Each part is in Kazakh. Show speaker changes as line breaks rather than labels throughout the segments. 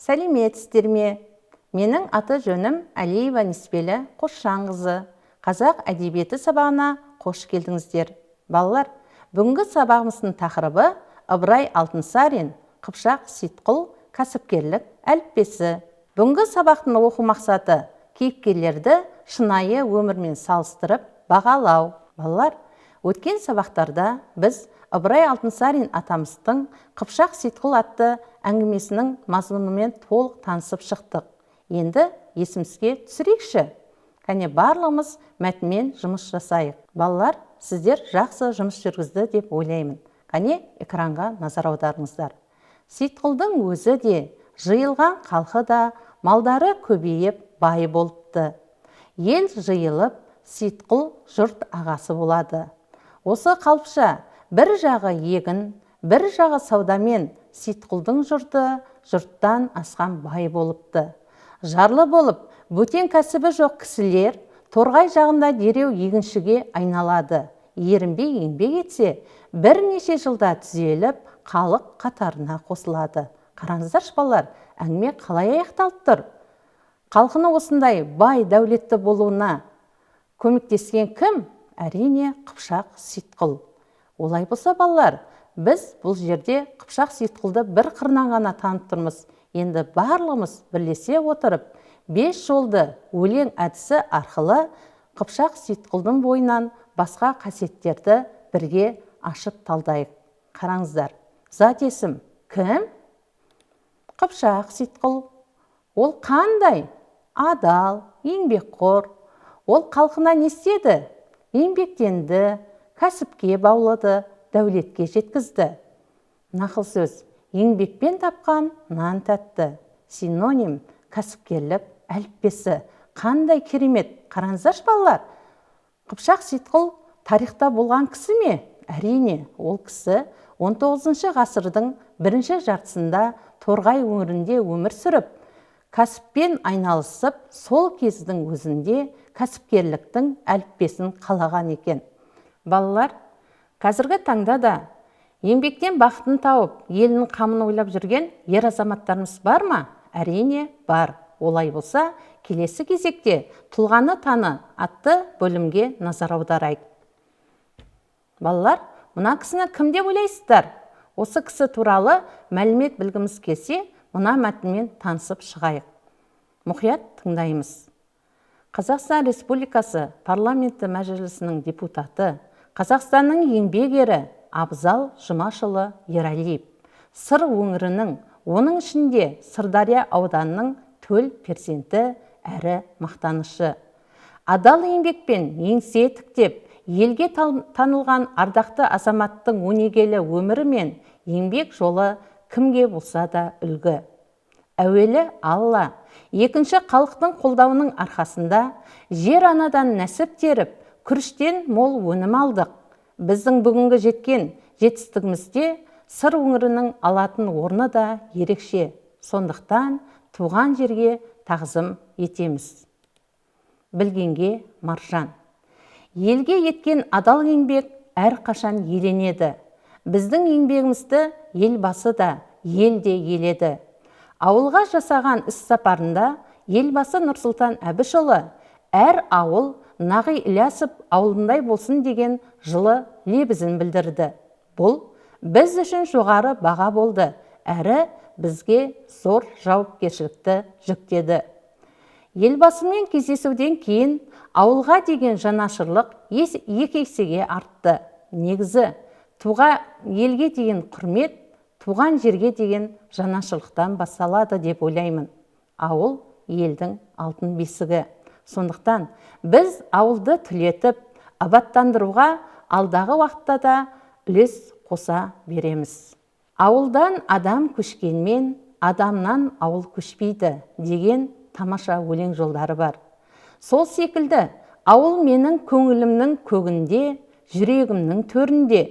Сәлеметсіздер ме? Менің аты жөнім Әлиева Неспелі Қосшанқызы. Қазақ әдебиеті сабағына қош келдіңіздер. Балалар, бүгінгі сабағымыздың тақырыбы Ыбырай Алтынсарин Қыпшақ Сейітқұл кәсіпкерлік әліппесі. Бүгінгі сабақтың оқу мақсаты кейіпкерлерді шынайы өмірмен салыстырып бағалау. Балалар, өткен сабақтарда біз Ыбырай Алтынсарин атамыздың Қыпшақ Сейітқұл атты әңгімесінің мазмұнымен толық танысып шықтық. Енді есімізге түсірейікші. Кәне барлығымыз мәтінмен жұмыс жасайық. Балалар, сіздер жақсы жұмыс жүргізді деп ойлаймын. Кәне экранға назар аударыңыздар. Сейітқұлдың өзі де, жиылған халқы да, малдары көбейіп, бай болыпты. Ел жиылып, Сейітқұл жұрт ағасы болады. Осы қалыпша бір жағы егін, бір жағы саудамен Сейітқұлдың жұрттан асқан бай болыпты. Жарлы болып, бөтен кәсібі жоқ кісілер торғай жағында дереу егіншіге айналады. Ерінбей еңбек етсе, бірнеше жылда түзеліп, халық қатарына қосылады. Қараңыздар балалар, әңгіме қалай аяқталып тұр? Халқының осындай бай дәулетті болуына көмектескен кім? Әрине, Қыпшақ Сейітқұл. Олай болса балалар, біз бұл жерде Қыпшақ Сейітқұлды бір қырынан ғана танып тұрмыз. Енді барлығымыз бірлесе отырып, 5 жолды өлең әдісі арқылы Қыпшақ Сейітқұлдың бойынан басқа қасиеттерді бірге ашып талдайық. Қараңыздар, зат есім кім? Қыпшақ Сейітқұл. Ол қандай? Адал, еңбекқор. Ол халқына не істеді? Еңбектенді, кәсіпке баулады, дәулетке жеткізді. Нақыл сөз, еңбекпен тапқан нан тәтті. Синоним кәсіпкерлік әліппесі. Қандай керемет, қараңыздаршы балалар. Қыпшақ Сейітқұл тарихта болған кісі ме? Әрине, ол кісі 19 ғасырдың бірінші жартысында Торғай өңірінде өмір сүріп, кәсіппен айналысып, сол кездің өзінде кәсіпкерліктің әліппесін қалаған екен. Балалар, қазіргі таңда да еңбектен бақытын тауып, елінің қамын ойлап жүрген ер азаматтарымыз бар ма? Әрине, бар. Олай болса, келесі кезекте тұлғаны таны атты бөлімге назар аударайық. Балалар, мына кісіні кім деп ойлайсыздар? Осы кісі туралы мәлімет білгіміз келсе, мына мәтінмен танысып шығайық. Мұқият тыңдаймыз. Қазақстан Республикасы парламенті мәжілісінің депутаты, Қазақстанның еңбек ері Абзал Жұмашұлы Ералиев, Сыр өңірінің, оның ішінде Сырдария ауданының төл перзенті әрі мақтанышы. Адал еңбекпен еңсе тіктеп, елге танылған ардақты азаматтың өнегелі өмірі мен еңбек жолы кімге болса да үлгі. Әуелі Алла, екінші халықтың қолдауының арқасында жер анадан нәсіп теріп, күріштен мол өнім алдық. Біздің бүгінгі жеткен жетістігімізде Сыр өңірінің алатын орны да ерекше. Сондықтан туған жерге тағзым етеміз. Білгенге маржан. Елге еткен адал еңбек әрқашан еленеді. Біздің еңбегімізді елбасы да, ел де еледі. Ауылға жасаған іс сапарында елбасы Нұрсұлтан Әбішұлы әр ауыл Нағи Ілиясов ауылындай болсын деген жылы лебізін білдірді. Бұл біз үшін жоғары баға болды, әрі бізге зор жауапкершілікті жүктеді. Елбасымен кездесуден кейін ауылға деген жанашырлық екі есеге артты. Негізі, елге деген құрмет, туған жерге деген жанашырлықтан басталады деп ойлаймын. Ауыл елдің алтын бесігі. Сондықтан біз ауылды түлетіп, абаттандыруға алдағы уақытта да үлес қоса береміз. Ауылдан адам көшкенмен, адамнан ауыл көшпейді деген тамаша өлең жолдары бар. Сол секілді, ауыл менің көңілімнің көгінде, жүрегімнің төрінде.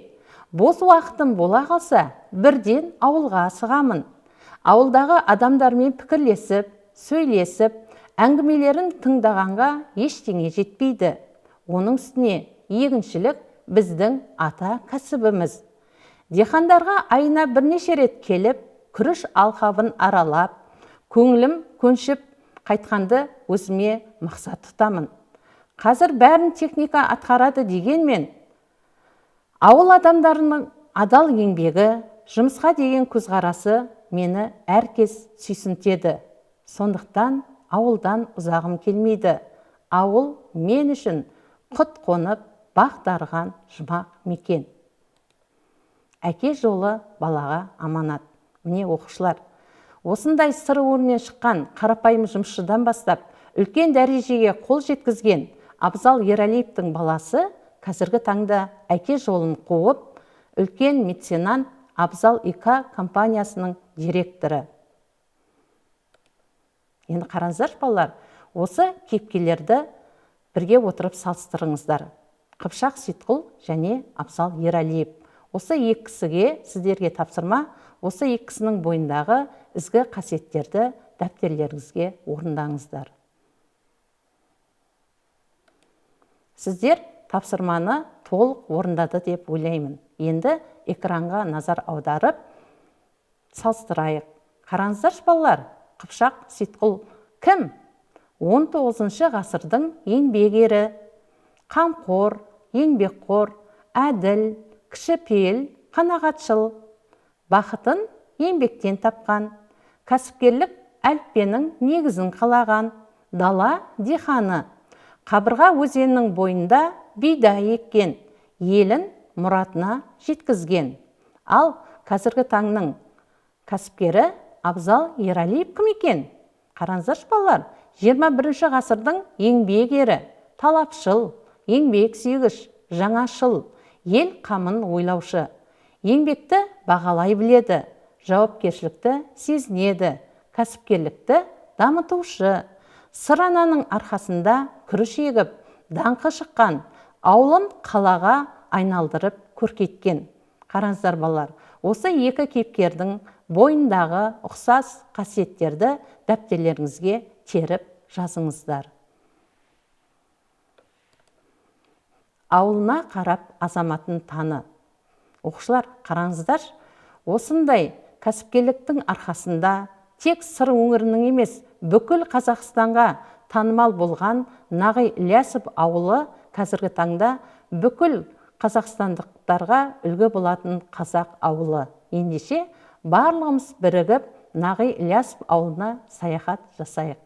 Бос уақытым бола қалса, бірден ауылға асығамын. Ауылдағы адамдармен пікірлесіп, сөйлесіп, әңгімелерін тыңдағанға ештеңе жетпейді. Оның үстіне егіншілік біздің ата кәсібіміз. Дихандарға айына бірнеше рет келіп, күріш алқабын аралап, көңілім көншіп қайтқанды өзіме мақсат тұтамын. Қазір бәрін техника атқарады дегенмен, ауыл адамдарының адал еңбегі, жұмысқа деген көзқарасы мені әркез сүйсінтеді. Сондықтан ауылдан ұзағым келмейді. Ауыл мен үшін құт қонып, бақ дарыған жұмақ мекен. Әке жолы балаға аманат. Міне оқушылар, осындай сыр өңірінен шыққан қарапайым жұмысшыдан бастап, үлкен дәрежеге қол жеткізген Абзал Ералиевтің баласы қазіргі таңда әке жолын қуып, үлкен меценат Абзал ИК компаниясының директоры. Енді қараңыздар балалар, осы кейіпкерлерді бірге отырып салыстырыңыздар. Қыпшақ Сейітқұл және Абзал Ералиев. Осы екі кісіге сіздерге тапсырма, осы екі кісінің бойындағы ізгі қасиеттерді дәптерлеріңізге орындаңыздар. Сіздер тапсырманы толық орындады деп ойлаймын. Енді экранға назар аударып салыстырайық. Қараңыздар балалар, Қыпшақ Сейітқұл кім? 19 ғасырдың еңбек ері, қамқор, еңбекқор, әділ, кішіпейіл, қанағатшыл, бақытын еңбектен тапқан, кәсіпкерлік әліппенің негізін қалаған, дала диханы, Қабырға өзенінің бойында бидай еккен, елін мұратына жеткізген. Ал қазіргі таңның кәсіпкері Абзал Ералиев кім екен? Қараңыздар балалар, 21 ғасырдың еңбек ері, талапшыл, еңбек сүйгіш, жаңашыл, ел қамын ойлаушы. Еңбекті бағалай біледі, жауапкершілікті сезінеді, кәсіпкерлікті дамытушы. Сыр ананың арқасында күріш егіп, даңқы шыққан, ауылын қалаға айналдырып көркейткен. Қараңыздар балалар, осы екі кейіпкердің бойындағы ұқсас қасиеттерді дәптерлеріңізге теріп жазыңыздар. Ауылына қарап азаматын таны. Оқушылар, қараңыздар, осындай кәсіпкерліктің арқасында тек сыр өңірінің емес, бүкіл Қазақстанға танымал болған Нағи Ілиясов ауылы қазіргі таңда бүкіл қазақстандықтарға үлгі болатын қазақ ауылы. Ендеше барлығымыз бірігіп Нағи Ілиясов ауылына саяхат жасайық.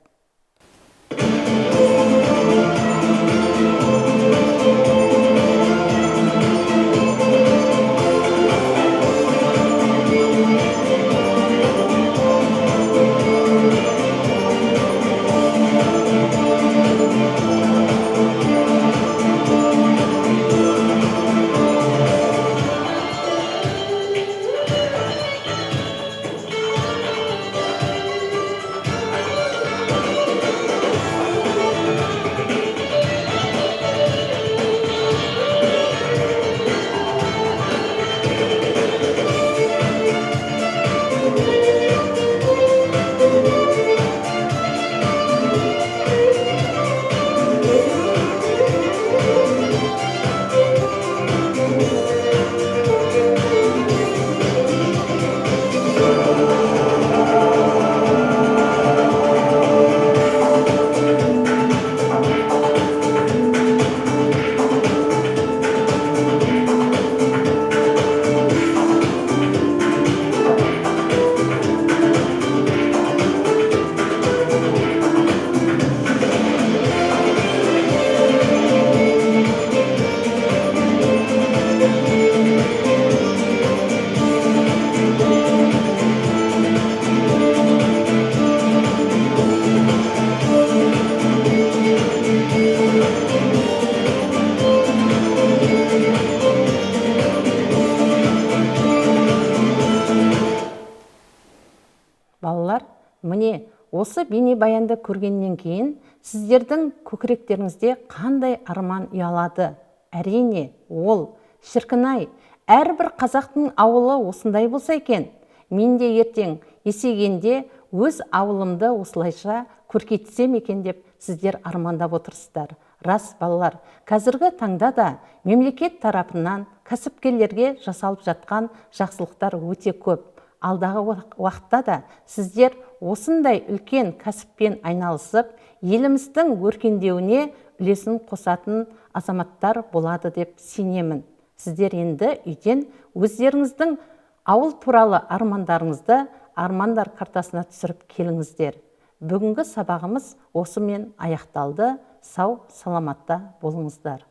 Балалар, міне осы бейнебаянды көргеннен кейін сіздердің көкіректеріңізде қандай арман ұялады? Әрине, ол шіркін-ай, әрбір қазақтың ауылы осындай болса екен. Мен де ертең есейгенде өз ауылымды осылайша көркейтсем екен деп сіздер армандап отырсыздар. Рас балалар, қазіргі таңда да мемлекет тарапынан кәсіпкерлерге жасалып жатқан жақсылықтар өте көп. Алдағы уақытта да сіздер осындай үлкен кәсіппен айналысып, еліміздің өркендеуіне үлесін қосатын азаматтар болады деп сенемін. Сіздер енді үйден өздеріңіздің ауыл туралы армандарыңызды армандар картасына түсіріп келіңіздер. Бүгінгі сабағымыз осымен аяқталды. Сау, саламатта болыңыздар.